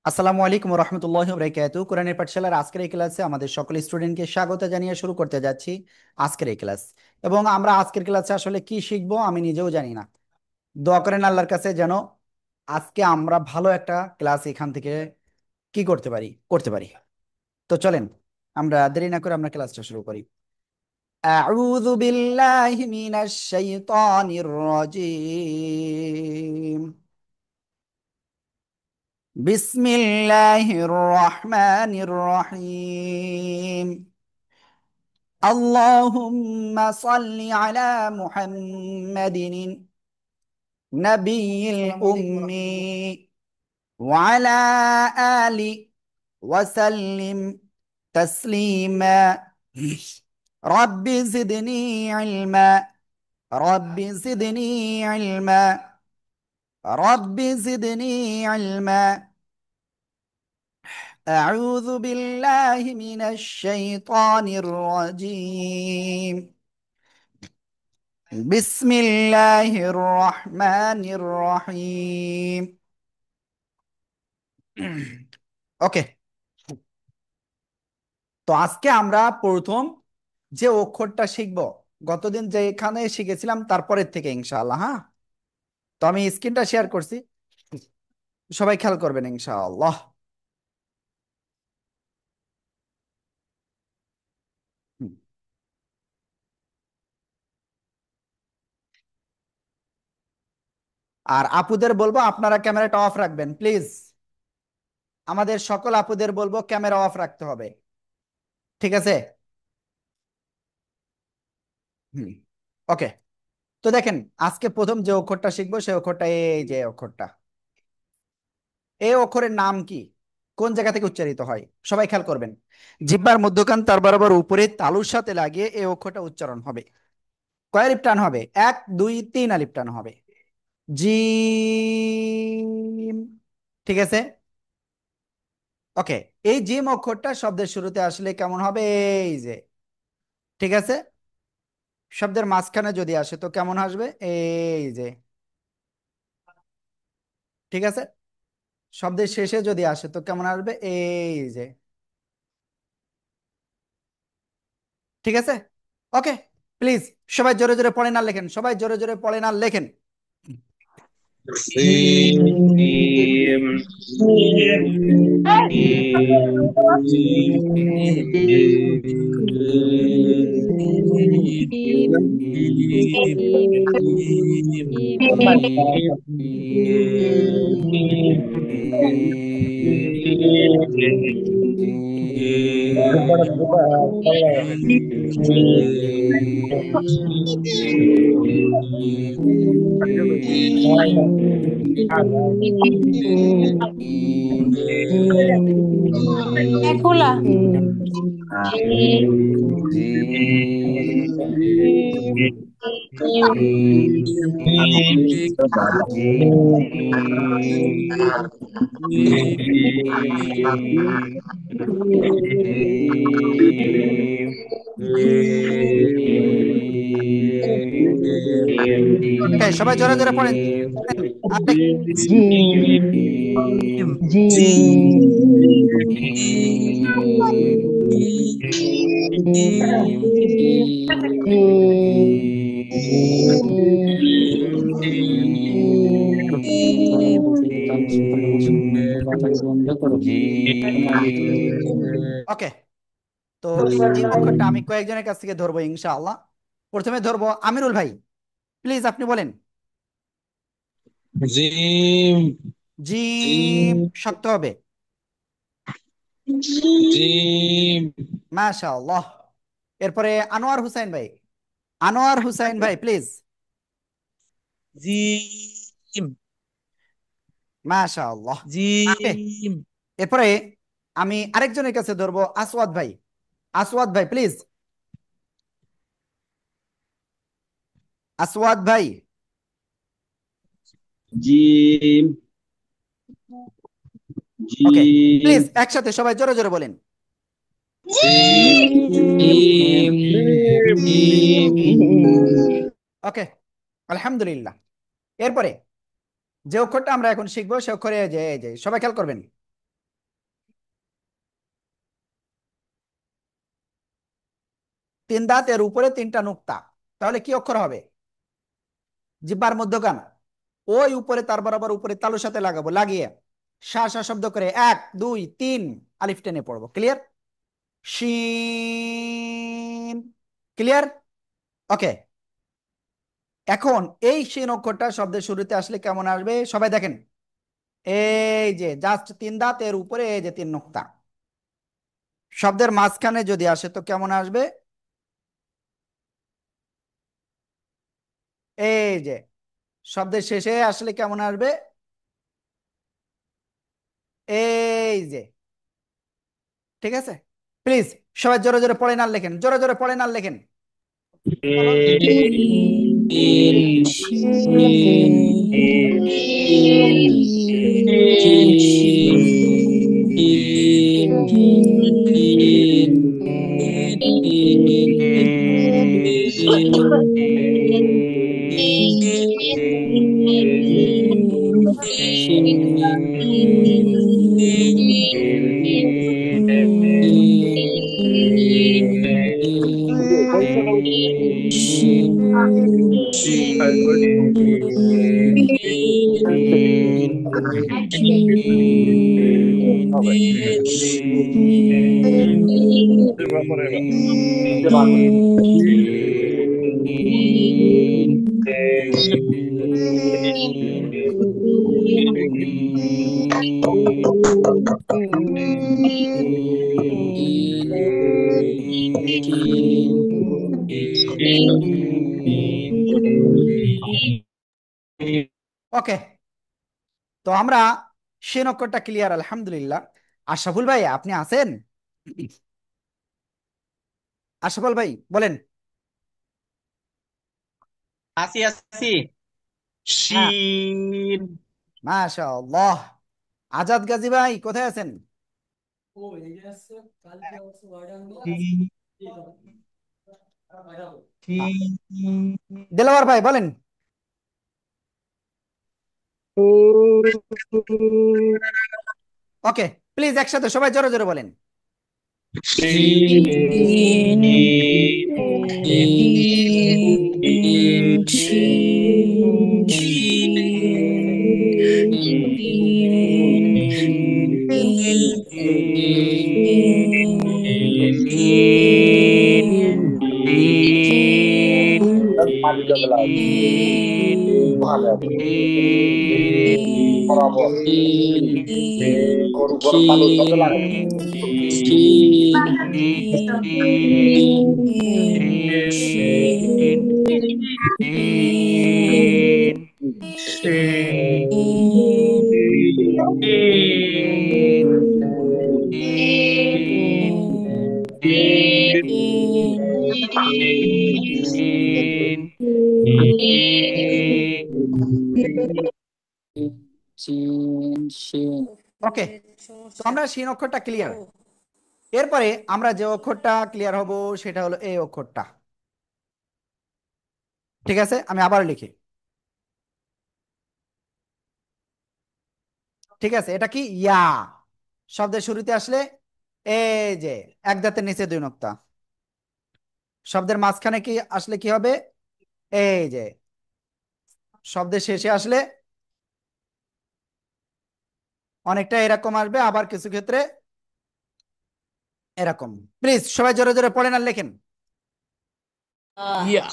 আসসালামু আলাইকুম রহমতুল্লাহি ওয়া বারাকাতুহু। কোরআনের পাঠশালার আজকের এই ক্লাসে আমাদের সকল স্টুডেন্টকে স্বাগত জানিয়ে শুরু করতে যাচ্ছি আজকের এই ক্লাস। এবং আমরা আজকের ক্লাসে আসলে কি শিখবো আমি নিজেও জানি না। দোয়া করেন আল্লাহর কাছে যেন আজকে আমরা ভালো একটা ক্লাস এখান থেকে কি করতে পারি। তো চলেন আমরা দেরি না করে আমরা ক্লাসটা শুরু করি। আউযু বিল্লাহি মিনাশ শাইতানির রাজীম। বিসমিল্লাহির রহমানির রহিম। আল্লাহুম্মা সাল্লি আলা মুহাম্মাদিন নাবিয়্যিল উম্মি ওয়া আলা আলি ওয়া সাল্লিম তাসলিমা। রাব্বি জিদনি ইলমা রাব্বি জিদনি ইলমা রাব্বি জিদনি ইলমা। أعوذ بالله من الشيطان الرجيم. بسم الله الرحمن الرحيم. ওকে, তো আজকে আমরা প্রথম যে অক্ষরটা শিখব গতদিন যেখানে শিখেছিলাম তারপরের থেকে ইনশাআল্লাহ। হ্যাঁ, তো আমি স্ক্রিনটা শেয়ার করছি, সবাই খেয়াল করবেন ইনশাআল্লাহ। হুম। আর আপুদের বলবো আপনারা ক্যামেরাটা অফ রাখবেন প্লিজ। আমাদের সকল আপুদের বলবো ক্যামেরা অফ রাখতে হবে, ঠিক আছে? হুম। ওকে, তো দেখেন আজকে প্রথম যে অক্ষরটা শিখবো সেই অক্ষরটা এই যে অক্ষরটা। এই অক্ষরের নাম কি, কোন জায়গা থেকে উচ্চারিত হয়? সবাই খেয়াল করবেন। জিহ্বার মধ্যখান তার বরাবর উপরে তালুর সাথে লাগিয়ে এই অক্ষরটা উচ্চারণ হবে। কয় আলিফ টান হবে? 1 2 3 আলিফ টান হবে। জিম। ঠিক আছে। ওকে, এই জিম অক্ষরটা শব্দের শুরুতে আসলে কেমন হবে? এই যে, ঠিক আছে। শব্দের মাঝখানে যদি আসে তো কেমন আসবে? এই যে, ঠিক আছে। শব্দের শেষে যদি আসে তো কেমন আসবে? এই যে, ঠিক আছে। ওকে, প্লিজ সবাই জোরে জোরে পড়েন আর লেখেন, সবাই জোরে জোরে পড়েন আর লেখেন। سين ميم খোলা। ওকে, সবাই জোরে জোরে পড়েন আর লেখেন। جيم জিম ওকে, তো এই জিম অক্ষরটা আমি কয়েকজনের কাছ থেকে ধরবো ইনশাআল্লাহ। প্রথমে ধরবো আমিরুল ভাই, প্লিজ আপনি বলেন। جيم জিম جيم শক্ত হবে। جيم মাশাআল্লাহ। এরপরে আনোয়ার হুসাইন ভাই, আনোয়ার হুসাইন ভাই প্লিজ। جيم মাশাআল্লাহ। ওকে, جيم এরপরে আমি আরেকজনের কাছে ধরবো আসওয়াদ ভাই, আসওয়াদ ভাই প্লিজ। আসওয়াদ ভাই। جيم ওকে, جيم প্লিজ একসাথে সবাই জোরে জোরে বলেন। جيم جيم ওকে, আলহামদুলিল্লাহ। এরপরে যে অক্ষরটা আমরা এখন শিখবো সে অক্ষরে এই যে সবাই খেয়াল করবেন। তিন দাঁত, এর উপরে তিনটা নুক্তা, তাহলে কি অক্ষর হবে? জিহ্বার মধ্যখান, ওই উপরে তার বরাবর উপরে তালুর সাথে লাগাবো, লাগিয়ে শা শা শব্দ করে 1 2 3 আলিফ টেনে পড়বো। ক্লিয়ার? শিন। ক্লিয়ার? ওকে। এখন এই শিন অক্ষরটা শব্দের শুরুতে আসলে কেমন আসবে সবাই দেখেন। এই যে জাস্ট তিন দাঁত, এর উপরে এই যে তিন নোক্তা, শব্দের মাঝখানে যদি আসে তো কেমন আসবে? এই যে শব্দের শেষে আসলে কেমন আসবে? এই যে। ঠিক আছে, প্লিজ সবাই জোরে জোরে পড়েন আর লেখেন, জোরে জোরে পড়েন আর লেখেন। ওকে, তো আমরা সে অক্ষরটা ক্লিয়ার আলহামদুলিল্লাহ। আশরাফুল ভাই আপনি আছেন? আশরাফুল ভাই বলেন। আছি আছি। হ্যাঁ, শিন। মাশাআল্লাহ। আজাদ গাজী ভাই কোথায় আছেন? শিন। শিন। দেলোয়ার ভাই বলেন। ওকে, প্লিজ একসাথে সবাই জোরে জোরে বলেন। শিন। ওকে, তো আমরা শিন অক্ষরটা ক্লিয়ার। এরপরে আমরা যে অক্ষরটা ক্লিয়ার হব সেটা হলো এই অক্ষরটা। ঠিক আছে, আমি আবার লিখি। ঠিক আছে, এটা কি? ইয়া। শব্দের শুরুতে আসলে এই যে এক দাঁতের নিচে দুই নোক্তা, শব্দের মাঝখানে কি আসলে কি হবে? এই যে শব্দের শেষে আসলে অনেকটা এরকম আসবে, আবার কিছু ক্ষেত্রে এরকম। প্লিজ সবাই জোরে জোরে পড়েন আর লেখেন। ইয়া।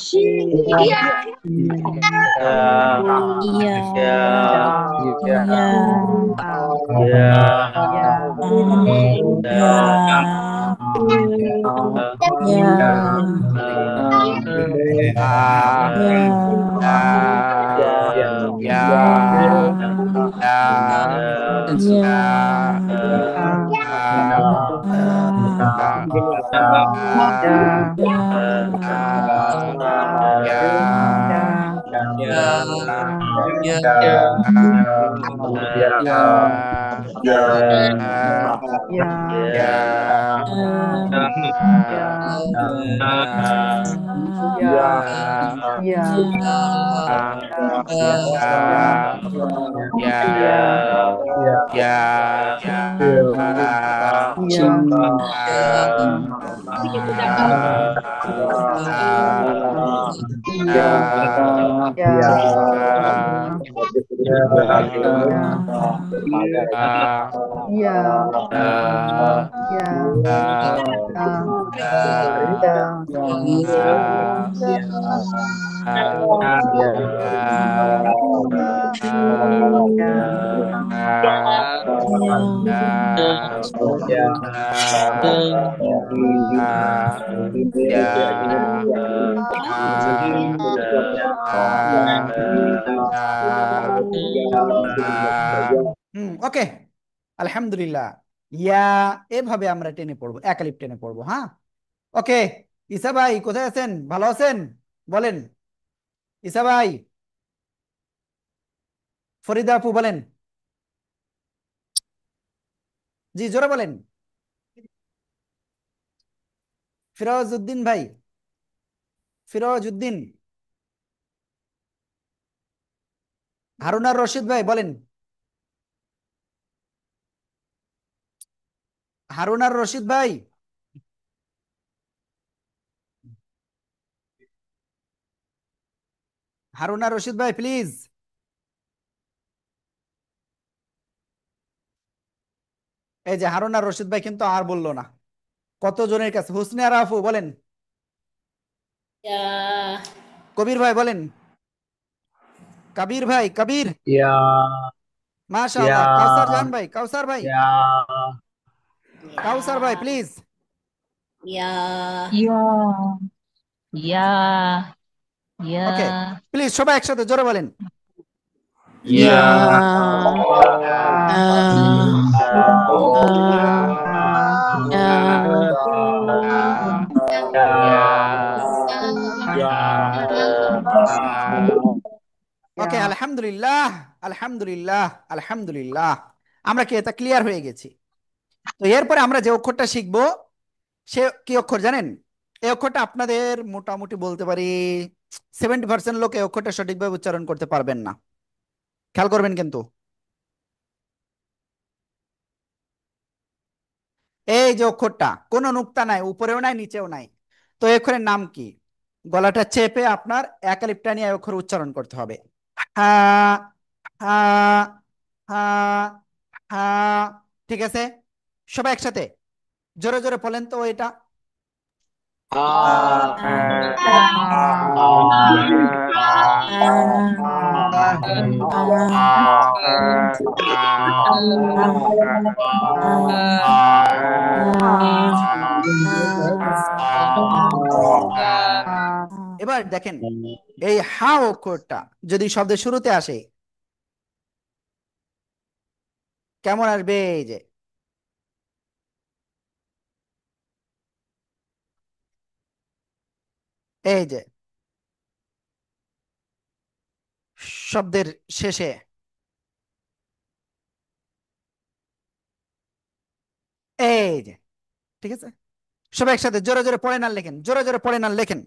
ওকে, আলহামদুলিল্লাহ। ইয়া, এভাবে আমরা টেনে পড়বো, একালিপ টেনে পড়বো, হ্যাঁ। ওকে, ইসা ভাই কোথায় আছেন, ভালো আছেন? বলেন ইসা ভাই। ফরিদা আপু বলেন। জি, জোরে বলেন। ফিরোজ উদ্দিন ভাই, ফিরোজ উদ্দিন। হারুনার রশিদ ভাই বলেন। হারুনার রশিদ ভাই। হারুনার রশিদ ভাই প্লিজ। এই যে হারুনার রশিদ ভাই কিন্তু আর বললো না। কতজনের কাছে? হুসনে আরাফু বলেন। Ya, কবির ভাই বলেন। কবির ভাই, কবির। Ya, মাশাআল্লাহ। কাউসার ya, জান ভাই, কাউসার ভাই। ya, কাউসার ভাই ya, please. ya, Ya, ya, okay, ya, please সবাই একসাথে জোরে বলেন। ya, ওকে, আলহামদুলিল্লাহ, আলহামদুলিল্লাহ, আলহামদুলিল্লাহ। আমরা কি এটা ক্লিয়ার হয়ে গেছি? তো এরপরে আমরা যে অক্ষরটা শিখবো সে কি অক্ষর জানেন? এই অক্ষরটা আপনাদের মোটামুটি বলতে পারি 70% লোক এই অক্ষরটা সঠিকভাবে উচ্চারণ করতে পারবেন না। খেয়াল করবেন কিন্তু। এই যে অক্ষরটা, কোনো নুক্তা নাই, উপরেও নাই নিচেও নাই। তো এই অক্ষরের নাম কি? গলাটা চেপে আপনার একালিপটা নিয়ে এই অক্ষর উচ্চারণ করতে হবে। হা, হা, হা, হা। ঠিক আছে, সবাই একসাথে জোরে জোরে বলেন তো এটা। এবার দেখেন, এই হা অক্ষরটা যদি শব্দের শুরুতে আসে কেমন আসবে? এই যে, এই যে শব্দের শেষে, এই যে, ঠিক আছে। সবাই একসাথে জোরে জোরে পড়েন আর লেখেন, জোরে জোরে পড়েন আর লেখেন।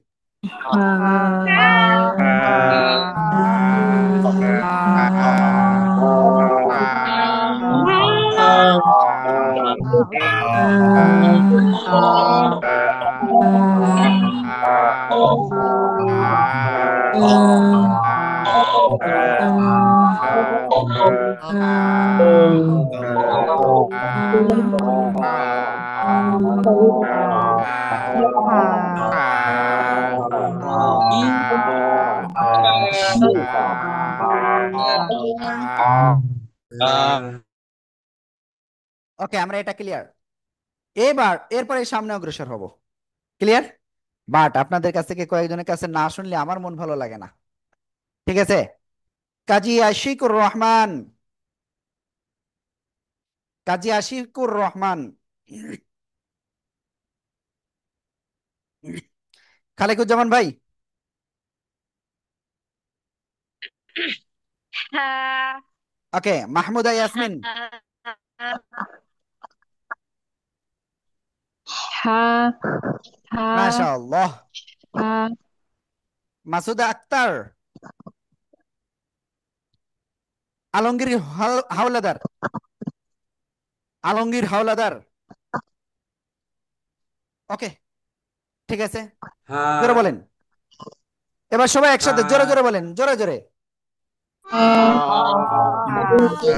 ওকে, আমরা এটা ক্লিয়ার। এবার এরপরে সামনে অগ্রসর হব। ক্লিয়ার? বাট আপনাদের কাছ থেকে কয়েকজনের কাছে না শুনলে আমার মন ভালো লাগে না। ঠিক আছে, কাজী আশিকুর রহমান, কাজী আশিকুর রহমান, খালেকুজ্জামান ভাই। ha, ওকে, মাহমুদা ইয়াসমিন। ha, ha, মাশাআল্লাহ। ha, মাসুদা আক্তার। আলমগীর হাওলাদার, আলমগীর হাওলাদার। ওকে, ঠিক আছে, হা জোরে বলেন। এবার সবাই হা একসাথে জোরে জোরে বলেন, জোরে জোরে। ওকে,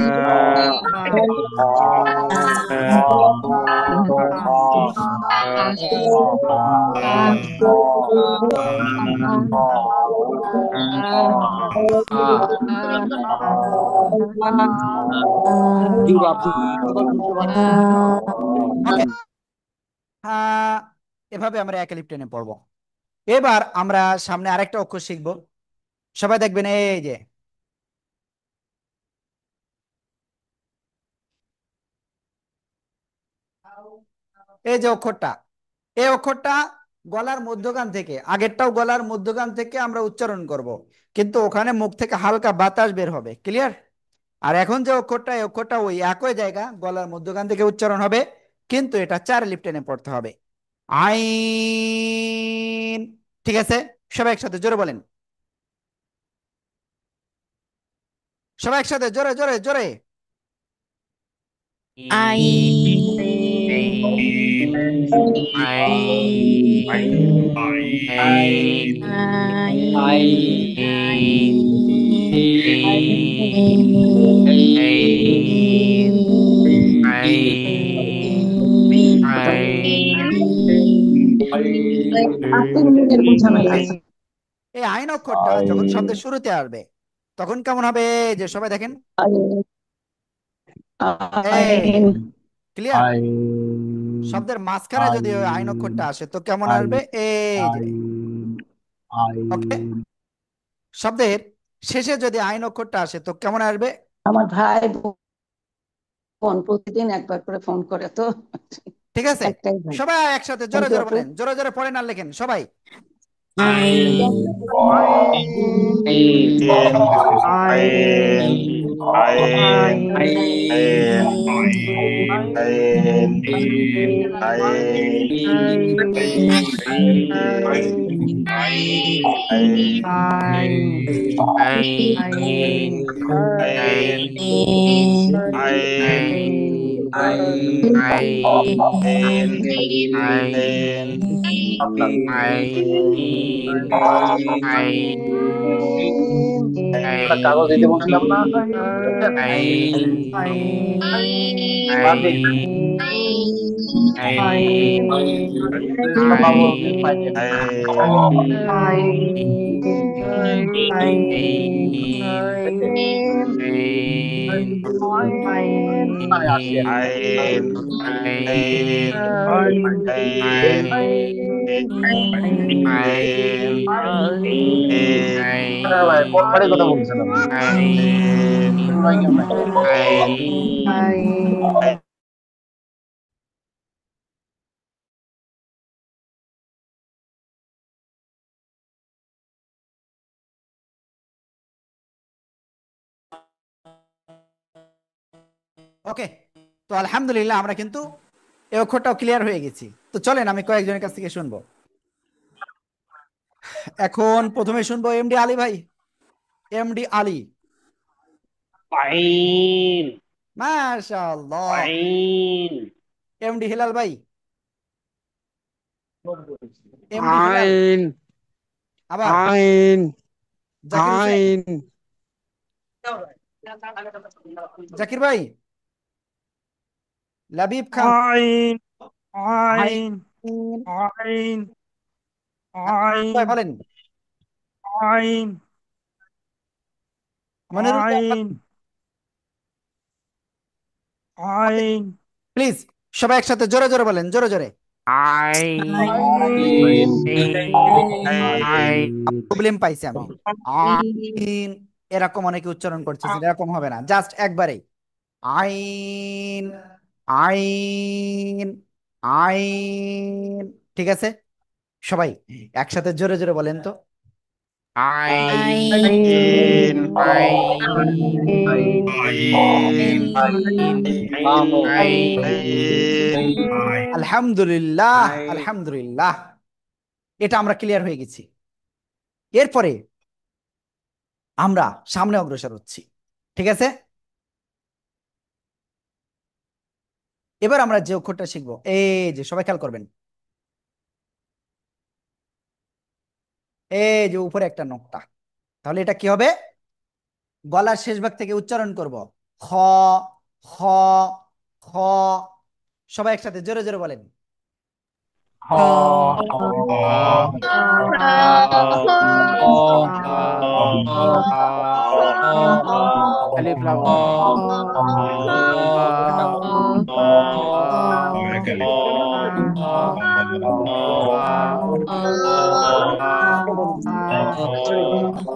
হ্যাঁ, এভাবে আমরা এক লিপ টেনে পড়বো। এবার আমরা সামনে আরেকটা অক্ষর শিখবো। সবাই দেখবেন, এই যে এই যে অক্ষরটা, এই অক্ষরটা গলার মধ্যখান থেকে, আগেরটাও গলার মধ্যখান থেকে আমরা উচ্চারণ করব, কিন্তু ওখানে মুখ থেকে হালকা বাতাস বের হবে, ক্লিয়ার? আর এখন যে অক্ষরটা, এই অক্ষরটা ওই একই জায়গা গলার মধ্যখান থেকে উচ্চারণ হবে, কিন্তু এটা 4 লিপ টেনে পড়তে হবে। আইন। ঠিক আছে, সবাই একসাথে জোরে বলেন, সবাই একসাথে জোরে জোরে জোরে। এই আইন অক্ষরটা যখন শব্দের শুরুতে আসবে তখন কেমন হবে, যে সবাই দেখেন, এই ক্লিয়ার? শব্দের মাঝখানে যদি ওই আইন অক্ষরটা আসে তো কেমন আসবে, এই যে। ওকে, শব্দের শেষে যদি আইন অক্ষরটা আসে তো কেমন আসবে? আমার ভাই বোন প্রতিদিন একবার করে ফোন করে তো, ঠিক আছে, একটাই ভাই। সবাই একসাথে জোরে থ্যাংক ইউ জোরে আপু। বলেন, জোরে জোরে পড়েন আর লেখেন সবাই। আমরা কাগজ দিতে বলছিলাম না, বুঝছেন? বাদি বাবু পাইছেন। মানে আসি আর ভাই কোন বাড়ির কথা বলছেন আপনি? ভাই কেমন? ওকে, তো আলহামদুলিল্লাহ আমরা কিন্তু এই অক্ষরটাও ক্লিয়ার হয়ে গেছি। তো চলেন আমি কয়েকজনের কাছ থেকে শুনবো। এখন প্রথমে শুনবো এমডি আলী ভাই। এমডি আলী। আইন মাশাআল্লাহ। আইন এমডি হিলাল ভাই। MD Hilal. আবার আইন জাকির হোসেন। আইন জাকির ভাই। লাবিব খান। আইন ভাই আইন আইন ভাই আইন বলেন। আইন মনিরুল ভাই আইন আইন প্লিজ সবাই একসাথে জোরে জোরে বলেন, জোরে জোরে। প্রবলেম পাইছি আমি। আইন এরকম অনেকে উচ্চারণ করছে, এরকম হবে না, জাস্ট একবারে আইন আইন আইন। ঠিক আছে, সবাই একসাথে জোরে জোরে বলেন তো। আলহামদুলিল্লাহ, আলহামদুলিল্লাহ, এটা আমরা ক্লিয়ার হয়ে গেছি। এরপরে আমরা সামনে অগ্রসর হচ্ছি, ঠিক আছে? এবার আমরা যে অক্ষরটা শিখবো, এই যে সবাই খেয়াল করবেন, এই যে উপরে একটা নোক্তা, তাহলে এটা কি হবে? গলার শেষ ভাগ থেকে উচ্চারণ করব, খ, খ, খ। সবাই একসাথে জোরে জোরে বলেন। alif lam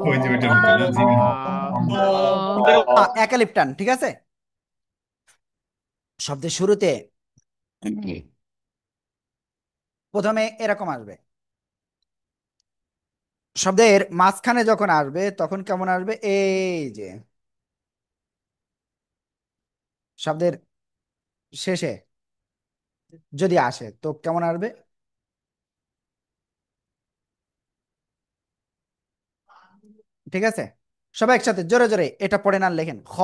ওই যে ওইটার মতো না জিমিন। একালিপ টান, ঠিক আছে। শব্দের শুরুতে প্রথমে এরকম আসবে, শব্দের মাঝখানে যখন আসবে তখন কেমন আসবে? এই যে শব্দের শেষে যদি আসে তো কেমন আসবে? ঠিক আছে, সবাই একসাথে জোরে জোরে এটা পড়ে না, লেখেন খ,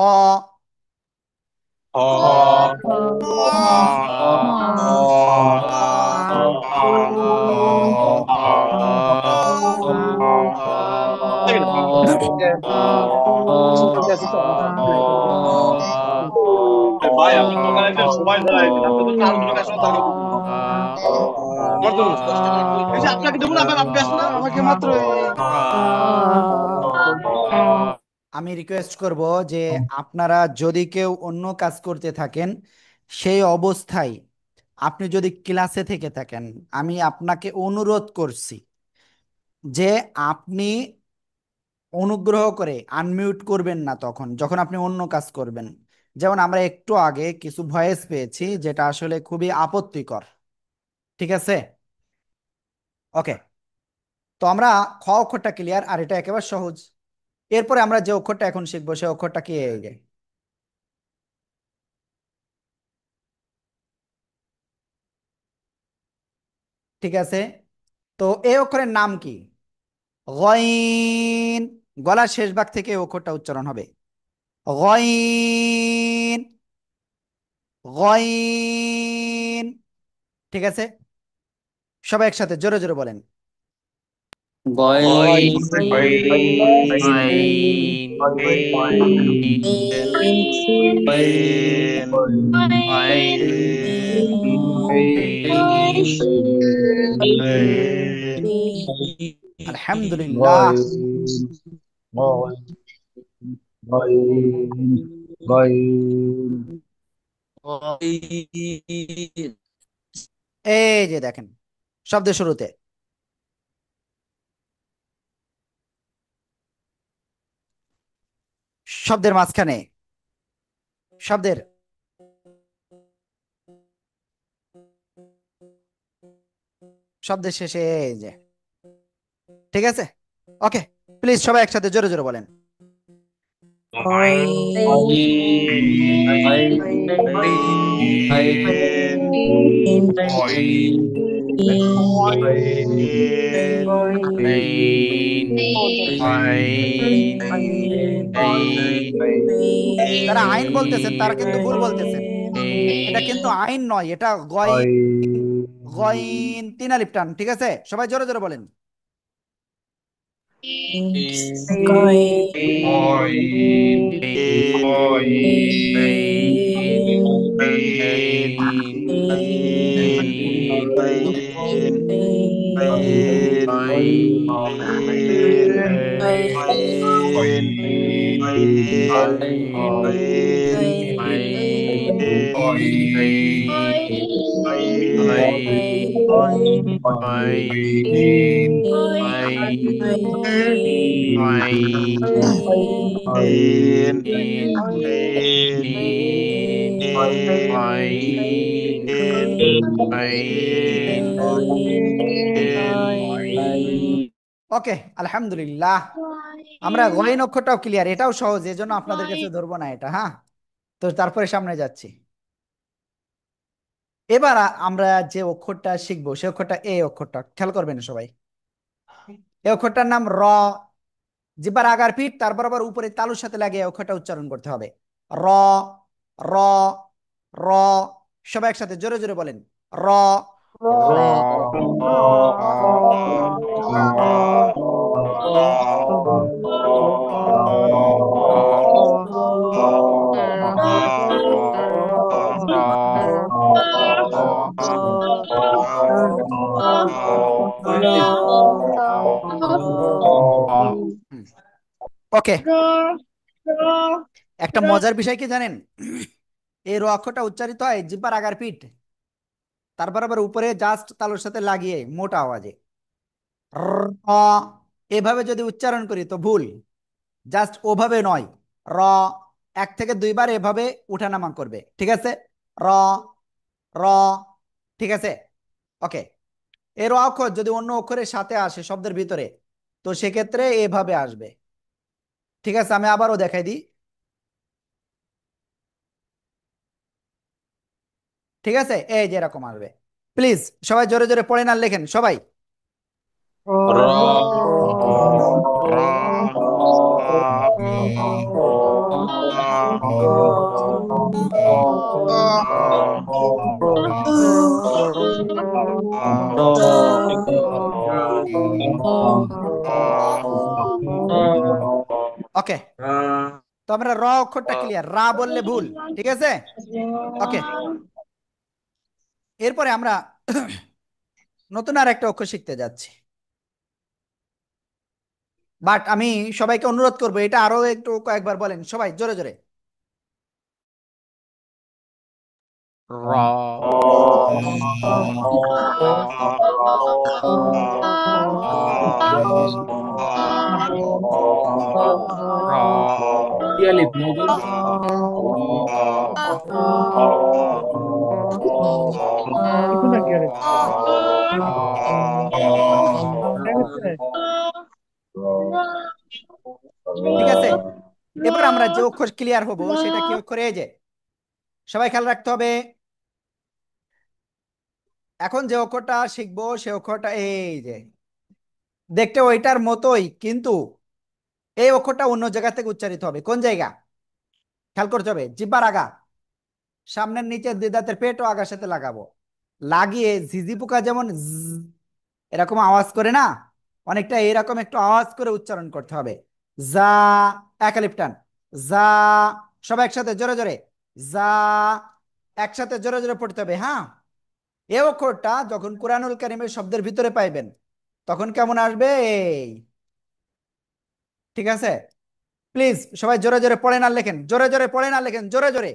ভাই আপনি দোকানে যে সময় ধরাইছেন আপনি তো কাজ লোক আসলে তাকে আমার জন্য 10 টাকা এই যে আপনাকে দেবো না আপনি আসুন না আমাকে মাত্র আমি রিকোয়েস্ট করব যে আপনারা যদি কেউ অন্য কাজ করতে থাকেন সেই অবস্থায়, আপনি যদি ক্লাসে থেকে থাকেন, আমি আপনাকে অনুরোধ করছি যে আপনি অনুগ্রহ করে আনমিউট করবেন না তখন যখন আপনি অন্য কাজ করবেন। যেমন আমরা একটু আগে কিছু ভয়েস পেয়েছি যেটা আসলে খুবই আপত্তিকর, ঠিক আছে। ওকে, তো আমরা খ অক্ষরটা ক্লিয়ার, আর এটা একেবারে সহজ। এরপরে আমরা যে অক্ষরটা এখন শিখবো সেই অক্ষরটা কি? এই যে, ঠিক আছে। তো এই অক্ষরের নাম কি? গইন। গলার শেষ ভাগ থেকে এই অক্ষরটা উচ্চারণ হবে, গইন, গইন। ঠিক আছে, সবাই একসাথে জোরে জোরে বলেন। আলহামদুলিল্লাহ। এই যে দেখেন, শব্দের শুরুতে শব্দের মাঝখানে শব্দের শব্দের শেষে এই যে, ঠিক আছে। ওকে, প্লিজ সবাই একসাথে জোরে জোরে বলেন। যারা আইন বলতেছেন তারা কিন্তু ভুল বলতেছেন, এটা কিন্তু আইন নয়, এটা গইন। গইন তিন আলিফ টান, ঠিক আছে, সবাই জোরে জোরে বলেন। ওকে, আলহামদুলিল্লাহ। আমরা গইন অক্ষরটাও ক্লিয়ার, এটাও সহজ, এজন্য আপনাদের কাছে ধরবো না এটা, হ্যাঁ। তো তারপরে সামনে যাচ্ছি। এবার আমরা যে অক্ষরটা শিখবো সে অক্ষরটা এই অক্ষরটা, খেয়াল করবেন সবাই। এই অক্ষরটার নাম র। জিহ্বার আগার পিঠ তারপর আবার উপরে তালুর সাথে লাগিয়ে অক্ষরটা উচ্চারণ করতে হবে, র, র, র। সবাই একসাথে জোরে জোরে বলেন, র। ওকে, একটা মজার বিষয় কি জানেন? এই র অক্ষরটা উচ্চারিত হয় জিহ্বার আগার পিঠ, তারপর আবার উপরে জাস্ট তালুর সাথে লাগিয়ে মোটা আওয়াজে র, এভাবে যদি উচ্চারণ করি তো ভুল। জাস্ট ওভাবে নয়, র 1 থেকে 2 বার এভাবে উঠানামা করবে, ঠিক আছে? র, র, ঠিক আছে? ওকে, এর অক্ষর যদি অন্য অক্ষরের সাথে আসে শব্দের ভিতরে, তো সেক্ষেত্রে এভাবে আসবে, ঠিক আছে? আমি আবারও দেখাই দিই, ঠিক আছে? এই যে এরকম আসবে। প্লিজ সবাই জোরে জোরে পড়েন আর লেখেন সবাই। র ওকে, তো আমরা র অক্ষরটা ক্লিয়ার, রা বললে ভুল, ঠিক আছে? ওকে, এরপরে আমরা নতুন আর একটা অক্ষর শিখতে যাচ্ছি, বাট আমি সবাইকে অনুরোধ করবো এটা আরো একটু কয়েকবার বলেন সবাই জোরে জোরে। ঠিক আছে, এবার আমরা যে অক্ষর ক্লিয়ার হব সেটা কি অক্ষর? এই যে সবাই খেয়াল রাখতে হবে, এখন যে অক্ষরটা শিখবো সে অক্ষরটা এই যে দেখতে ওইটার মতোই, কিন্তু এই অক্ষরটা অন্য জায়গা থেকে উচ্চারিত হবে। কোন জায়গা খেয়াল করতে হবে? জিহ্বার আগা, সামনের নিচে দুই দাঁতের পেট ও আগার সাথে লাগাবো, লাগিয়ে ঝিঝি পোকা যেমন এরকম আওয়াজ করে না, অনেকটা এরকম একটু আওয়াজ করে উচ্চারণ করতে হবে। যা, একালিপ্টান, যা, সবাই একসাথে জোরে জোরে, যা, একসাথে জোরে জোরে পড়তে হবে। হ্যাঁ, এই অক্ষরটা যখন কুরআনুল কারীমের শব্দের ভিতরে পাইবেন তখন কেমন আসবে? এই, ঠিক আছে? প্লিজ সবাই জোরে জোরে পড়েন আর লেখেন, জোরে জোরে পড়েন আর লেখেন, জোরে জোরে।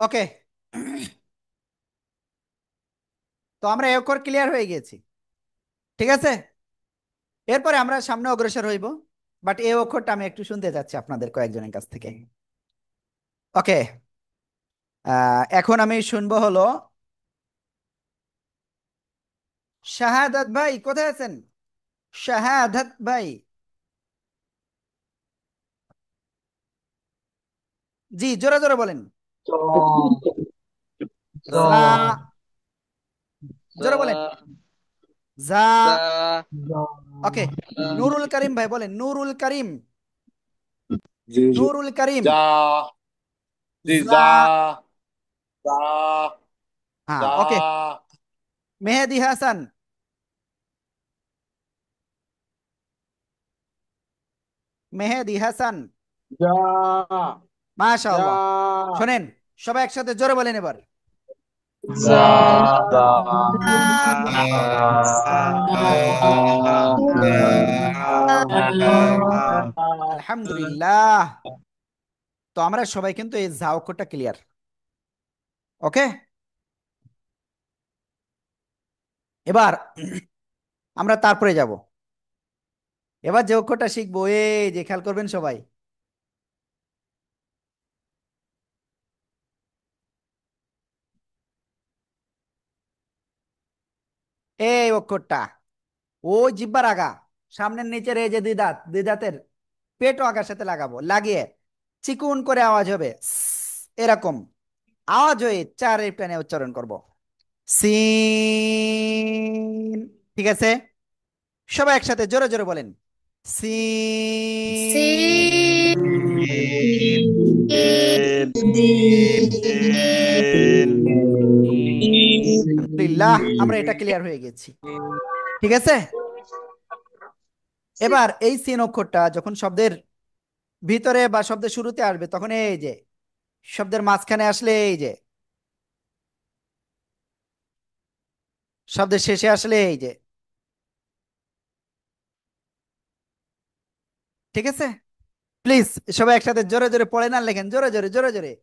ওকে, তো আমরা এই অক্ষর ক্লিয়ার হয়ে গেছি, ঠিক আছে? এরপরে আমরা সামনে অগ্রসর হইব, বাট এই অক্ষরটা আমি একটু শুনতে চাচ্ছি আপনাদের কয়েকজনের কাছ থেকে। ওকে, এখন আমি শুনবো হলো শাহাদাত ভাই, কোথায় আছেন? শাহাদাত ভাই, জি জোরে জোরে বলেন। জা, জোরে বলেন। জা, ওকে, নুরুল করিম ভাই বলেন, নুরুল করিম, নুরুল করিম। যা জি জা, যা যা হ্যাঁ যা ওকে, মেহেদি হাসান, মেহেদি হাসান, যা যা মাশাআল্লাহ। শোনেন, সবাই একসাথে জোরে বলেন এবার। যা যা আলহামদুলিল্লাহ, তো আমরা সবাই কিন্তু এই যা অক্ষরটা ক্লিয়ার। ওকে, এবার আমরা তারপরে যাব, এবার যে অক্ষরটা শিখবো এই যে খেয়াল করবেন সবাই, এই অক্ষরটা ওই জিব্বার আগা, সামনের নিচের এই যে দুই দাঁত, দুই দাঁতের পেটও আগার সাথে লাগাবো, লাগিয়ে চিকুন করে আওয়াজ হবে এরকম আওয়াজ হয়ে চার টানে উচ্চারণ করব। সিন। ঠিক আছে, সবাই একসাথে জোরে জোরে বলেন সিন। আলহামদুলিল্লাহ, আমরা এটা ক্লিয়ার হয়ে গেছি। ঠিক আছে, এবার এই সিন অক্ষরটা যখন শব্দের ভিতরে বা শব্দের শুরুতে আসবে তখন এই যে শব্দের মাঝখানে আসলে এই যে, শব্দের শেষে আসলে এই যে। ঠিক আছে, প্লিজ সবাই একসাথে জোরে জোরে পড়ে না লেখেন, জোরে জোরে জোরে জোরে।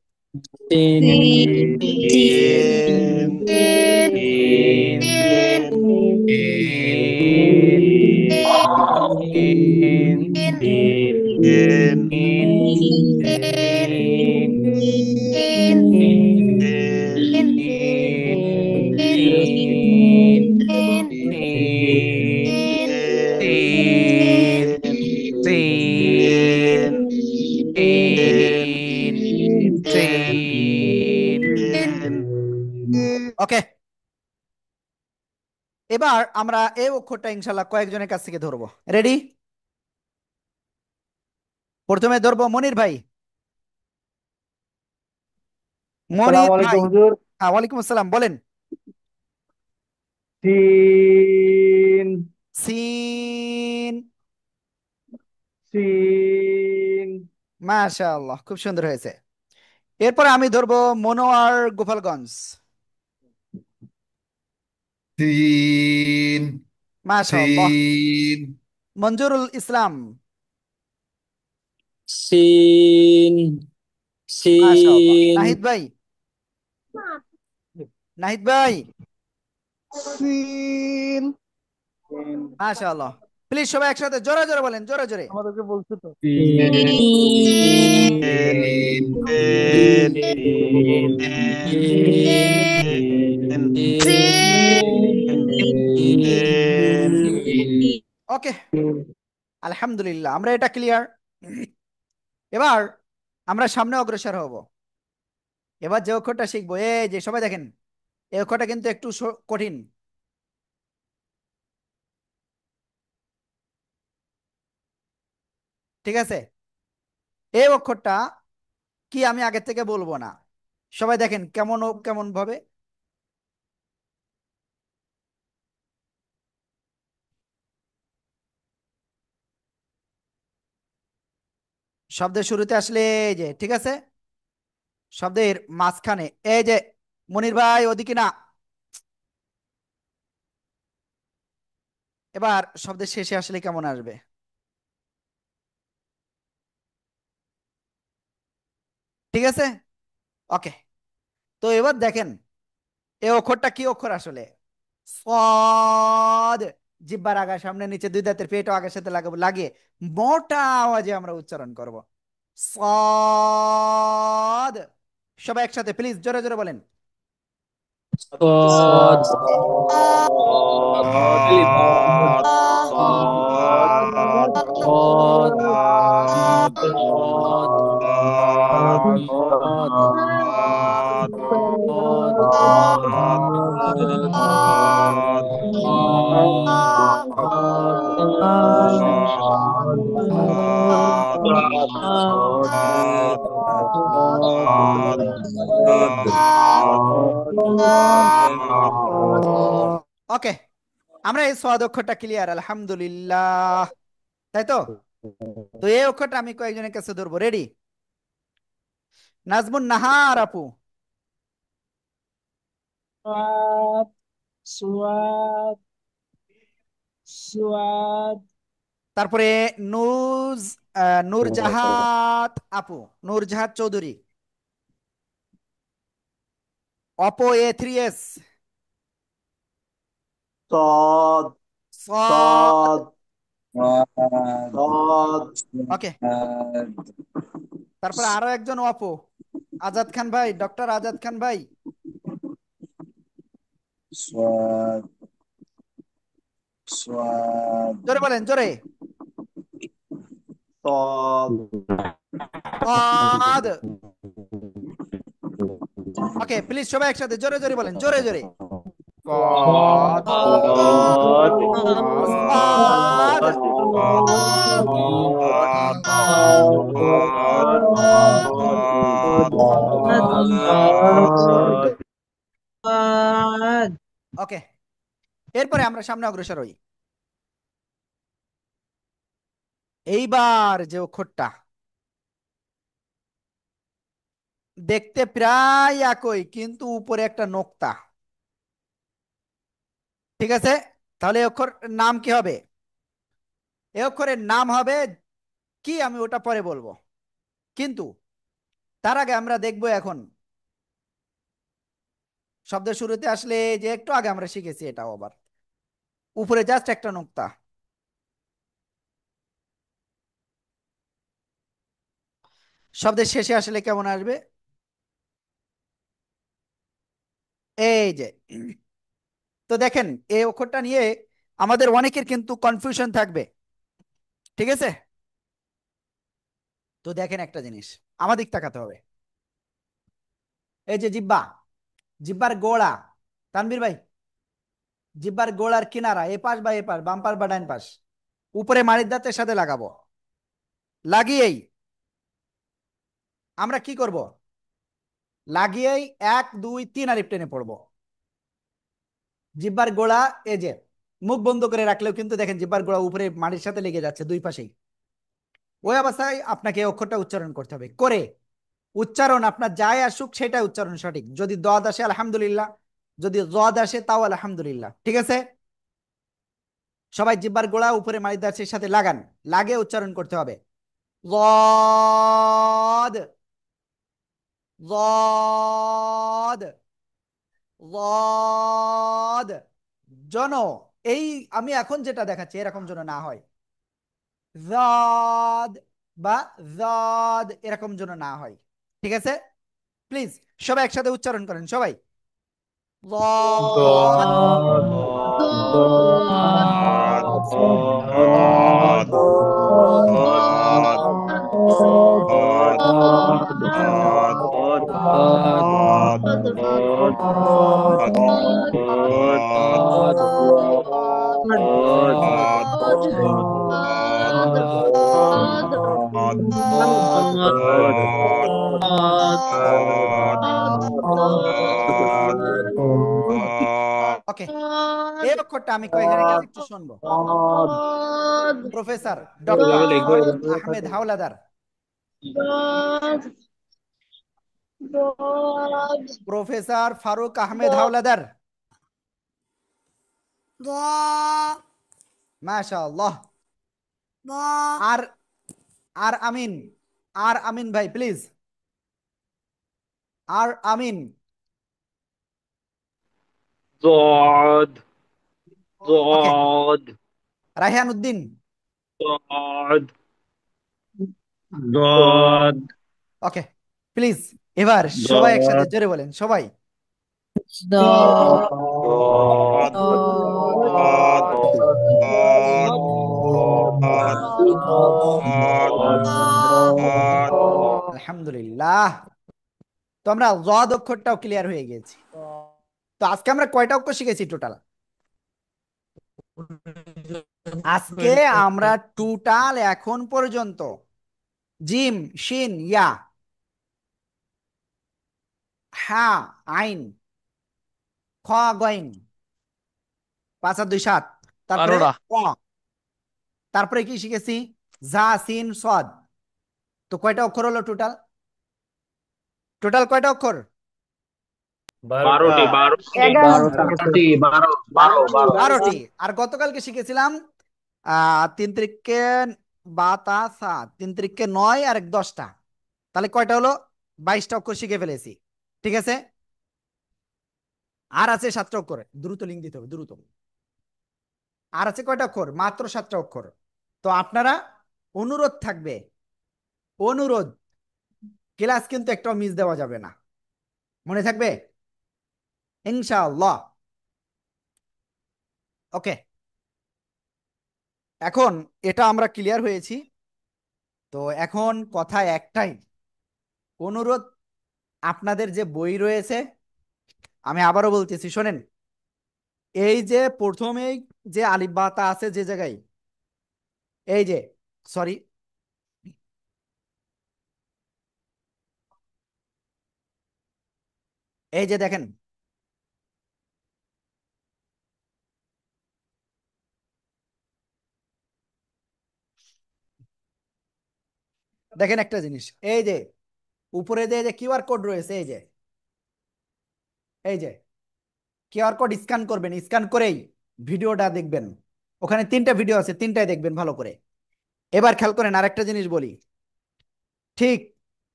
ওকে, এবার আমরা এই অক্ষরটা ইনশাল্লাহ কয়েকজনের কাছ থেকে ধরবো। রেডি? প্রথমে ধরবো মনির ভাই। মনির আসসালামু ভাই। আলাইকুম হুজুর। হ্যাঁ, ওয়ালাইকুম আসসালাম, বলেন। সিন। সিন। সিন। মাশাআল্লাহ, খুব সুন্দর হয়েছে। এরপরে আমি ধরবো মনোয়ার গোপালগঞ্জ। তিন মাশাআল্লাহ। তিন মঞ্জুরুল ইসলাম। সিন মাশাআল্লাহ। সিন নাহিদ ভাই। নাহিদ ভাই। সিন। মাশাআল্লাহ। প্লিজ সবাই একসাথে জোরে জোরে বলেন, জোরে জোরে। আমাদেরকে বলছে তো। তিন ওকে, আলহামদুলিল্লাহ, আমরা এটা ক্লিয়ার। এবার আমরা সামনে অগ্রসর হব। এবার যে অক্ষরটা শিখবো, এই যে সবাই দেখেন, এই অক্ষরটা কিন্তু একটু কঠিন। ঠিক আছে, এই অক্ষরটা কি আমি আগে থেকে বলবো না, সবাই দেখেন কেমন কেমন ভাবে। শব্দের শুরুতে আসলে এই যে, ঠিক আছে, শব্দের মাঝখানে এই যে, মনির ভাই ওদিকে না। এবার শব্দের শেষে আসলে কেমন আসবে? ঠিক আছে, ওকে। তো এবার দেখেন এই অক্ষরটা কি অক্ষর আসলে। সদ। জিহ্বার আগা, সামনে নিচে দুই দাঁতের পেট আগের সাথে লাগাবো, লাগিয়ে মোটা আওয়াজে আমরা উচ্চারণ করব। সদ। সবাই একসাথে প্লিজ জোরে জোরে বলেন। صاد ألف صاد صاد صاد ওকে, আমরা এই সদ অক্ষরটা ক্লিয়ার আলহামদুলিল্লাহ, তাই তো? তো এই অক্ষরটা আমি কয়েকজনের কাছে ধরবো। রেডি? নাজমুন নাহার আপু। سواد سواد سواد তারপরে নুজ নূরজাহাত আপু, নূরজাহাত চৌধুরী। Oppo A3S। সদ। সদ। সদ। সদ। ওকে, তারপরে আরো একজন অপো, আজাদ খান ভাই, ডক্টর আজাদ খান ভাই। صاد জোরে বলেন, জোরে। صاد সাদ। ওকে, প্লিজ সবাই একসাথে জোরে জোরে বলেন, জোরে জোরে। صاد صاد সাদ। ওকে, এরপরে আমরা সামনে অগ্রসর হই। এইবার যে অক্ষরটা দেখতে প্রায় একই, কিন্তু উপরে একটা নোক্তা। ঠিক আছে, তাহলে এই অক্ষর নাম কি হবে? এই অক্ষরের নাম হবে কি, আমি ওটা পরে বলবো, কিন্তু তার আগে আমরা দেখবো এখন শব্দের শুরুতে আসলে যে একটু আগে আমরা শিখেছি, এটাও আবার উপরে জাস্ট একটা নোক্তা। শব্দের শেষে আসলে কেমন আসবে? এই যে, তো দেখেন এই অক্ষরটা নিয়ে আমাদের অনেকের কিন্তু কনফিউশন থাকবে। ঠিক আছে, তো দেখেন একটা জিনিস আমাদের তাকাতে হবে। এই যে জিব্বা, জিব্বার গোড়া, তানভীর ভাই, জিব্বার গোড়ার কিনারা এ পাশ বা এ পাশ, বাম পাশ বা ডান পাশ, উপরে মাড়ির দাঁতের সাথে লাগাবো। লাগিয়েই আমরা কি করব? লাগিয়েই 1 2 3 আলিফ টেনে পড়বো। জিব্বার গোড়া, এই যে মুখ বন্ধ করে রাখলেও কিন্তু দেখেন জিব্বার গোড়া উপরে মাটির সাথে লেগে যাচ্ছে দুই পাশেই। ওই অবস্থায় আপনাকে এই অক্ষরটা উচ্চারণ করতে হবে। করে উচ্চারণ আপনার যাই আসুক সেটা উচ্চারণ সঠিক। যদি দদ আসে আলহামদুলিল্লাহ, যদি জদ আসে তাও আলহামদুলিল্লাহ। ঠিক আছে, সবাই জিব্বার গোড়া উপরে মাটির দাঁতের সাথে লাগান, লাগে উচ্চারণ করতে হবে। জদ, জদ, জদ। জন, এই আমি এখন যেটা দেখাচ্ছি এরকম যেন না হয়। জদ বা জদ এরকম যেন না হয়। ঠিক আছে, প্লিজ সবাই একসাথে উচ্চারণ করেন সবাই। জদ। ضاد ضاد ওকে, এই অক্ষরটা আমি কয়েকজনের কাছে একটু শুনবো। প্রফেসর ডক্টর এভাবে লিখবো, ফারুক এভাবে আহমেদ হাওলাদার, প্রফেসর ফারুক আহমেদ হাওলাদার। মাশাআল্লাহ। আর আর আমিন, আর আমিন ভাই প্লিজ, আর Amin. ضاد okay, ضاد Raihan Uddin, ضاد ضاد okay please. এবার সবাই একসাথে ضاد জোরে বলেন সবাই। আলহামদুলিল্লাহ, তো আমরা জদ অক্ষরটাও ক্লিয়ার হয়ে গেছি। তো আজকে আমরা কয়টা অক্ষর শিখেছি টোটাল? আজকে আমরা টোটাল এখন পর্যন্ত জিম, শিন, ইয়া, হা, আইন, খ, গইন, 5 আর 2 7, তারপরে 12টা। ক, তারপরে কি শিখেছি? জা, সিন, সদ। তো কয়টা অক্ষর হলো টোটাল? টোটাল কয়টা অক্ষর? 12টি 11টা। 12টি। আর গতকালকে শিখেছিলাম 3 3 বাতা সা, 3 3 9 আর 10টা। তাহলে কয়টা হলো? 22টা অক্ষর শিখে ফেলেছি। ঠিক আছে, আর আছে 7টা অক্ষর, দ্রুত লিঙ্ক দিতে হবে, দ্রুত। আর আছে কয়টা অক্ষর? মাত্র 7টা অক্ষর। তো আপনারা, অনুরোধ থাকবে, অনুরোধ, ক্লাস কিন্তু একটাও মিস দেওয়া যাবে না, মনে থাকবে ইনশাআল্লাহ। ওকে, এখন এটা আমরা ক্লিয়ার হয়েছি। তো এখন কথা একটাই, অনুরোধ, আপনাদের যে বই রয়েছে, আমি আবারও বলতেছি শোনেন, এই যে প্রথমেই যে আলিফ বা তা আছে যে জায়গায়, এই যে, সরি, এই যে দেখেন, দেখেন একটা জিনিস, এই যে উপরে যে যে কিউআর কোড রয়েছে, এই যে, এই যে কিউআর কোড স্ক্যান করবেন, স্ক্যান করেই ভিডিওটা দেখবেন। ওখানে 3টা ভিডিও আছে, 3টাই দেখবেন ভালো করে। এবার খেয়াল করেন আরেকটা জিনিস বলি, ঠিক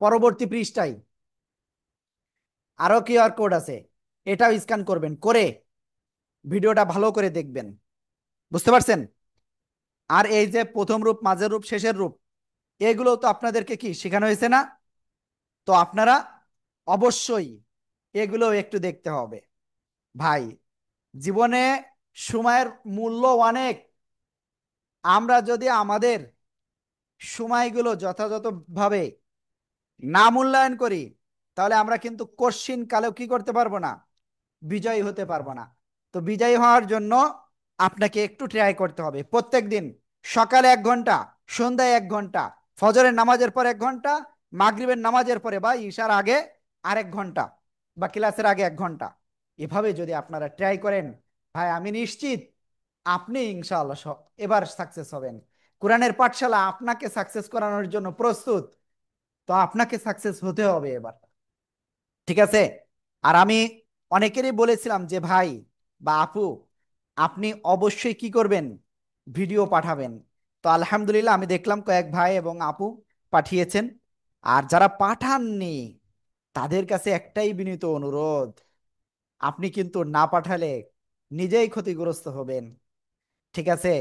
পরবর্তী পৃষ্ঠায় আরো কিউআর কোড আছে, এটাও স্ক্যান করবেন, করে ভিডিওটা ভালো করে দেখবেন। বুঝতে পারছেন? আর এই যে প্রথম রূপ, মাঝের রূপ, শেষের রূপ, এগুলো তো আপনাদেরকে কি শেখানো হয়েছে না? তো আপনারা অবশ্যই এগুলো একটু দেখতে হবে ভাই। জীবনে সময়ের মূল্য অনেক। আমরা যদি আমাদের সময়গুলো যথাযথভাবে না মূল্যায়ন করি, তাহলে আমরা কিন্তু কঠিন কালেও কি করতে পারবো না, বিজয়ী হতে পারবো না। তো বিজয়ী হওয়ার জন্য আপনাকে একটু ট্রাই করতে হবে। প্রত্যেক দিন সকালে 1 ঘন্টা, সন্ধ্যায় 1 ঘন্টা, ফজরের নামাজের পর 1 ঘন্টা, মাগরিবের নামাজের পরে বা ঈশার আগে আরেক 1 ঘন্টা, বা ক্লাসের আগে 1 ঘন্টা, এভাবে যদি আপনারা ট্রাই করেন, ভাই আমি নিশ্চিত আপনি ইনশাআল্লাহ এবার সাকসেস হবেন। কোরআনের পাঠশালা আপনাকে সাকসেস করানোর জন্য প্রস্তুত। তো আপনাকে সাকসেস হতে হবে এবার, ঠিক আছে? আর আমি অনেকেরই বলেছিলাম যে ভাই বা আপু, আপনি অবশ্যই কি করবেন, ভিডিও পাঠাবেন। তো আলহামদুলিল্লাহ আমি দেখলাম কয়েক ভাই এবং আপু পাঠিয়েছেন। আর যারা পাঠাননি, তাদের কাছে একটাই বিনীত অনুরোধ, আপনি কিন্তু না পাঠালে নিজেই ক্ষতিগ্রস্ত হবেন, ঠিক আছে?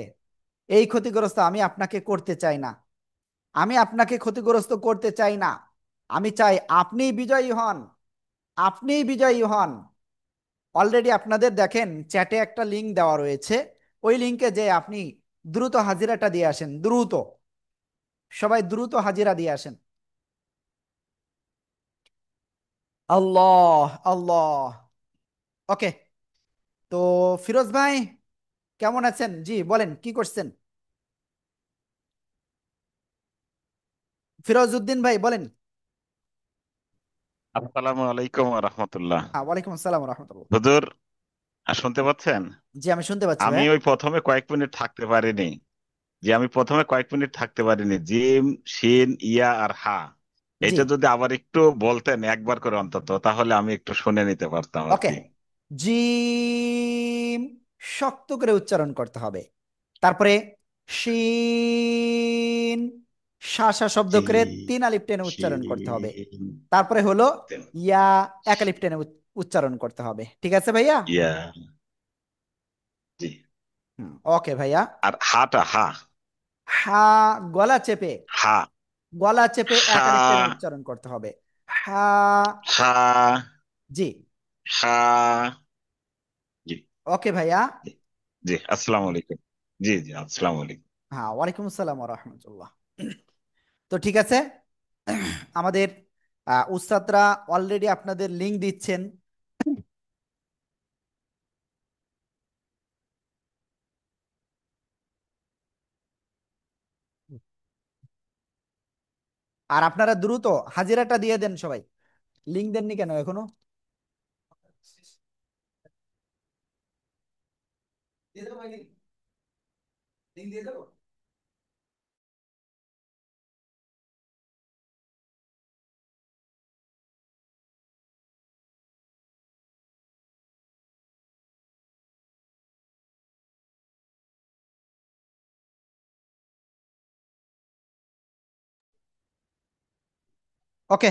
এই ক্ষতিগ্রস্ত আমি আপনাকে করতে চাই না, আমি আপনাকে ক্ষতিগ্রস্ত করতে চাই না। আমি চাই আপনি বিজয়ী হন, আপনি বিজয়ী হন। অলরেডি আপনাদের দেখেন চ্যাটে একটা লিংক দেওয়া রয়েছে, ওই লিংকে যে আপনি দ্রুত হাজিরাটা দিয়ে আসেন, দ্রুত, সবাই দ্রুত হাজিরা দিয়ে আসেন। আল্লাহ আল্লাহ। ওকে, তো ফিরোজ ভাই কেমন আছেন? জি বলেন, কি করছেন? ফিরোজ উদ্দিন ভাই বলেন। আসসালামু আলাইকুম রহমতুল্লাহ। হ্যাঁ, ওয়ালাইকুম আসসালাম রহমতুল্লাহ। হুজুর, শুনতে পাচ্ছেন? জি আমি শুনতে পাচ্ছি আমি ভাই। ওই প্রথমে কয়েক মিনিট থাকতে পারিনি। আমি প্রথমে কয়েক মিনিট থাকতে পারিনি। জিম, শিন, ইয়া আর হা, জি, এটা যদি আবার একটু বলতেন একবার করে অন্তত, তাহলে আমি একটু শুনে নিতে পারতাম আর ওকে। কি। জিম শক্ত করে উচ্চারণ করতে হবে, তারপরে শিন শাসা শব্দ করে জিম, 3 আলিফ টেনে উচ্চারণ করতে হবে। শিন, তারপরে হলো ইয়া, 1 আলিফ টেনে উচ্চারণ করতে হবে। ঠিক আছে ভাইয়া? ইয়া, জি। ওকে ভাইয়া। আর হাটা, হা, হা, গলা চেপে, হা, গলা চেপে এক হা, আলিফ টেনে উচ্চারণ করতে হবে। হা, হা, জি। হা, জি, ওকে ভাইয়া। জি, জি। আসসালামু আলাইকুম। জি, জি, আসসালামু আলাইকুম। হ্যাঁ, ওয়ালাইকুম আসসালাম রহমতুল্লাহ। তো ঠিক আছে, আমাদের উস্তাদরা অলরেডি আপনাদের লিংক দিচ্ছেন। আর আপনারা দ্রুত হাজিরাটা দিয়ে দেন সবাই। লিংক দেননি কেন এখনো? দিয়ে দেবো ভাই, লিংক দিয়ে দেবো। ওকে,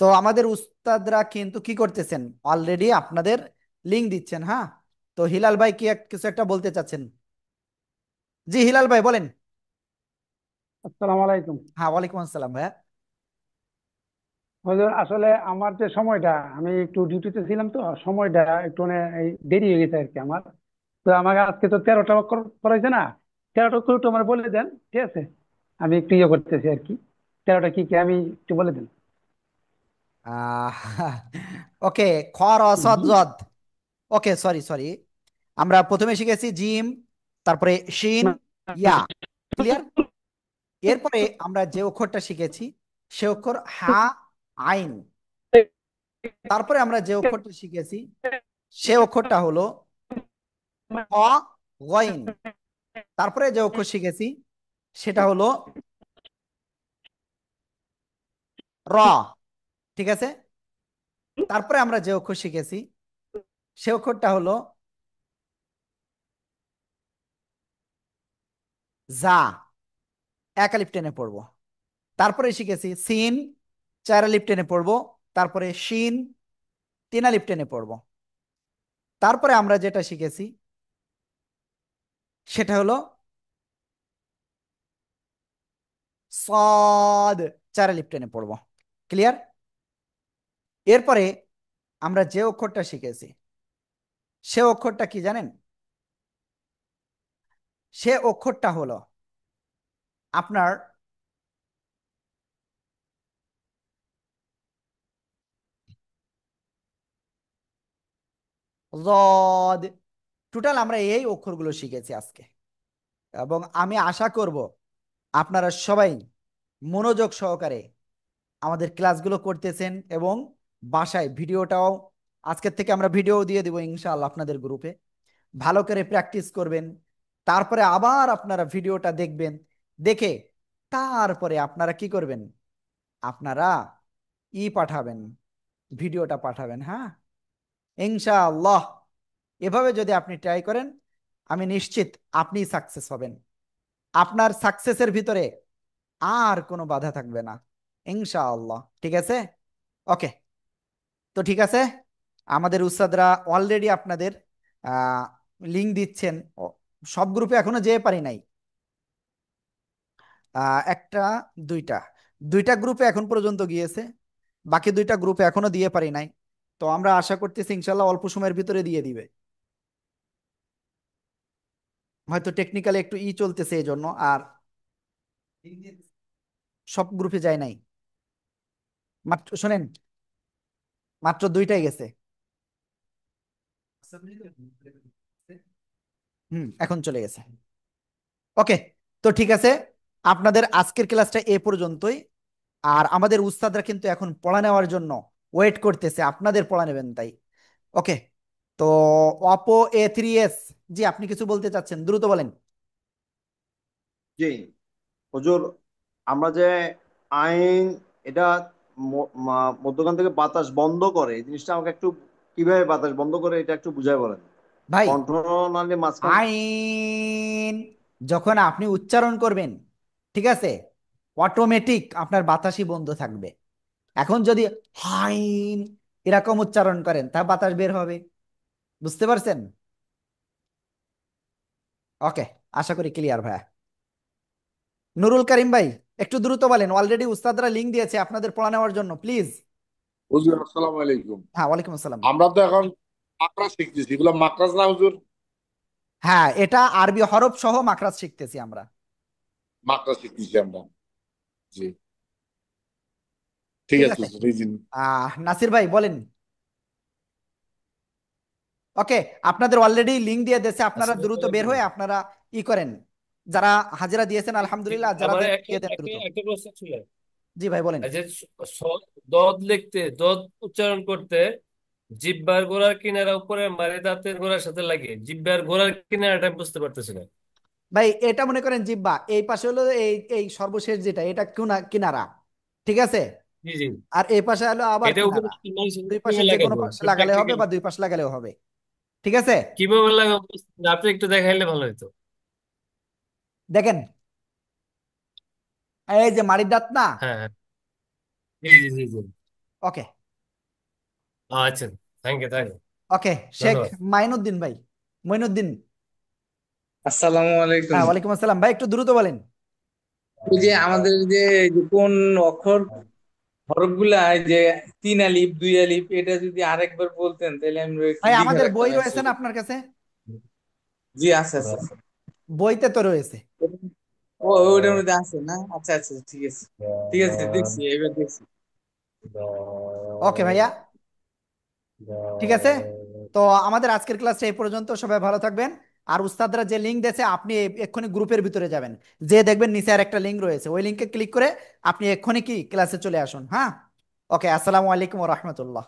তো আমাদের উস্তাদরা কিন্তু কি করতেছেন, অলরেডি আপনাদের লিংক দিচ্ছেন। হ্যাঁ, তো হিলাল ভাই কি কিছু একটা বলতে চাচ্ছেন? জি হিলাল ভাই বলেন। আসসালামু আলাইকুম। হ্যাঁ, ওয়ালাইকুম আসসালাম ভাইয়া। হুজুর, আসলে আমার যে সময়টা, আমি একটু ডিউটিতে ছিলাম, তো সময়টা একটু এই দেরি হয়ে গেছে আর কি আমার। তো আমাকে আজকে তো 13টা করাইছে না, তেরোটা উত্তর একটু আমার বলে দেন, ঠিক আছে? আমি একটু ইয়ে করতেছি আর কি। তেরোটা কি কি আমি একটু বলে দেন। আহ ওকে, খ র স জ দ। ওকে, সরি সরি, আমরা প্রথমে শিখেছি জিম, তারপরে শিন, ইয়া। ক্লিয়ার? এরপরে আমরা যে অক্ষরটা শিখেছি সে অক্ষর হা, আইন। তারপরে আমরা যে অক্ষরটা শিখেছি সে অক্ষরটা হলো অ, গইন। তারপরে যে অক্ষর শিখেছি সেটা হলো র। ঠিক আছে? তারপরে আমরা যে অক্ষর শিখেছি সে অক্ষরটা হলো যা, এক আলিফ টেনে পড়বো। তারপরে শিখেছি সিন, চার আলিফ টেনে পড়বো। তারপরে শিন, তিন আলিফ টেনে পড়বো। তারপরে আমরা যেটা শিখেছি সেটা হলো সদ, চার আলিফ টেনে পড়বো। ক্লিয়ার? এরপরে আমরা যে অক্ষরটা শিখেছি সে অক্ষরটা কি জানেন? সে অক্ষরটা হলো আপনার জদ। টোটাল আমরা এই অক্ষরগুলো শিখেছি আজকে, এবং আমি আশা করব আপনারা সবাই মনোযোগ সহকারে আমাদের ক্লাসগুলো করতেছেন, এবং বাসায় ভিডিওটাও আজকের থেকে আমরা ভিডিও দিয়ে দিব ইনশাআল্লাহ আপনাদের গ্রুপে। ভালো করে প্র্যাকটিস করবেন, তারপরে আবার আপনারা ভিডিওটা দেখবেন। দেখে তারপরে আপনারা কি করবেন? আপনারা পাঠাবেন, ভিডিওটা পাঠাবেন। হ্যাঁ, ইনশাআল্লাহ এভাবে যদি আপনি ট্রাই করেন আমি নিশ্চিত আপনি সাকসেস হবেন। আপনার সাকসেসের ভিতরে আর কোনো বাধা থাকবে না ইনশাআল্লাহ। ঠিক আছে? ওকে, তো ঠিক আছে, আমাদের উস্তাদরা অলরেডি আপনাদের লিংক দিচ্ছেন। সব গ্রুপে এখনো যেতে পারি নাই। একটা, দুইটা, দুইটা গ্রুপে এখন পর্যন্ত গিয়েছে, বাকি দুইটা গ্রুপে এখনো দিয়ে পারি নাই। তো আমরা আশা করতেছি ইনশাল্লাহ অল্প সময়ের ভিতরে দিয়ে দিবে। হয়তো টেকনিক্যালি একটু চলতেছে এই জন্য আর সব গ্রুপে যায় নাই। মাত্র শোনেন, মাত্র দুইটাই গেছে। এখন চলে গেছে। ওকে, তো ঠিক আছে, আপনাদের আজকের ক্লাসটা এ পর্যন্তই। আর আমাদের উস্তাদরা কিন্তু এখন পড়া নেওয়ার জন্য ওয়েট করতেছে, আপনাদের পড়া নেবেন তাই। ওকে, তো অপো A3s, জি আপনি কিছু বলতে চাচ্ছেন, দ্রুত বলেন। জি হুজুর, আমরা যে আইন, এটা মধ্যখান থেকে বাতাস বন্ধ করে, এই জিনিসটা আমাকে একটু, কিভাবে বাতাস বন্ধ করে এটা একটু বুঝাই বলেন। ভাই, কণ্ঠনালী মাঝখান। আইন যখন আপনি উচ্চারণ করবেন, ঠিক আছে, অটোমেটিক আপনার বাতাসই বন্ধ থাকবে। এখন যদি হাইন এরকম উচ্চারণ করেন তা বাতাস বের হবে। বুঝতে পারছেন? ওকে, আশা করি ক্লিয়ার ভাইয়া। নুরুল করিম ভাই, একটু দ্রুত বলেন, অলরেডি উস্তাদরা লিংক দিয়েছে আপনাদের পড়া নেওয়ার জন্য, প্লিজ। হুজুর আসসালামু আলাইকুম। হ্যাঁ, ওয়ালাইকুম আসসালাম। আমরা তো এখন মাকড়া শিখতেছি, এগুলো মাকড়াজ না হুজুর? হ্যাঁ, এটা আরবি হরফ সহ মাখরাজ শিখতেছি আমরা। মাকড়া শিখতেছি আমরা। জি, ঠিক ঠিক আছে আছে, হুজুর, এই জিনিস। নাসির ভাই বলেন। ওকে, আপনাদের অলরেডি লিংক দিয়ে দিয়েছে, আপনারা আসসালামু দ্রুত বের আলাইকুম। হয়ে আপনারা করেন। যারা হাজিরা দিয়েছেন আলহামদুলিল্লাহ, যারা আমার একটা দিয়ে দেন একটা দ্রুত। একটা প্রশ্ন ছিল। জি ভাই বলেন। আর যে দদ লিখতে, দদ উচ্চারণ করতে জিহ্বার গোড়ার কিনারা উপরে মারি দাঁতের গোড়ার সাথে লাগে, জিহ্বার গোড়ার কিনারাটা আমি বুঝতে পারতেছি না। ভাই এটা মনে করেন জিব্বা, এই পাশে হলো এই এই সর্বশেষ যেটা, এটা কিনারা, ঠিক আছে? জি জি। আর এই পাশে হলো আবার এটা উপরে কিনারা। দুই পাশে কিভাবে যে কোনো লাগাবো, পাশে লাগালে হবে প্র্যাকটিক্যাল বা দুই পাশে লাগালেও হবে। ঠিক আছে, কিভাবে লাগাবো আপনি একটু দেখাইলে ভালো হতো। দেখেন এই যে মাড়ির দাঁত না। হ্যাঁ হ্যাঁ, জি জি জি জি। ওকে, আচ্ছা, থ্যাংক ইউ থ্যাংক ইউ, ওকে, শেখ ধন্যবাদ। মাইনুদ্দিন ভাই, মইনুদ্দিন। আসসালামু আলাইকুম। হ্যাঁ, ওয়ালাইকুম আসসালাম ভাই, একটু দ্রুত বলেন। ওই যে আমাদের যে কোন অক্ষর হরফগুলা, এই যে তিন আলিফ দুই আলিফ, এটা যদি আরেকবার বলতেন তাহলে আমরা একটু ভাই লিখে আমাদের রাখতাম বই রয়েছে না একসাথে। আপনার কাছে? জি আছে আছে আছে। বইতে তো রয়েছে। ওটার মধ্যে আছে না? আচ্ছা আচ্ছা, ঠিক আছে ঠিক আছে, দেখছি এবার দেখছি। ওকে ভাইয়া, ঠিক আছে। তো আমাদের আজকের ক্লাসটা এই পর্যন্ত, সবাই ভালো থাকবেন। আর উস্তাদরা যে লিঙ্ক দিয়েছে আপনি এক্ষুনি গ্রুপের ভিতরে যাবেন, যে দেখবেন নিচে আর একটা লিঙ্ক রয়েছে, ওই লিঙ্কে ক্লিক করে আপনি এক্ষুনি কি ক্লাসে চলে আসুন। হ্যাঁ, ওকে, আসসালামু আলাইকুম ওয়া রাহমাতুল্লাহ।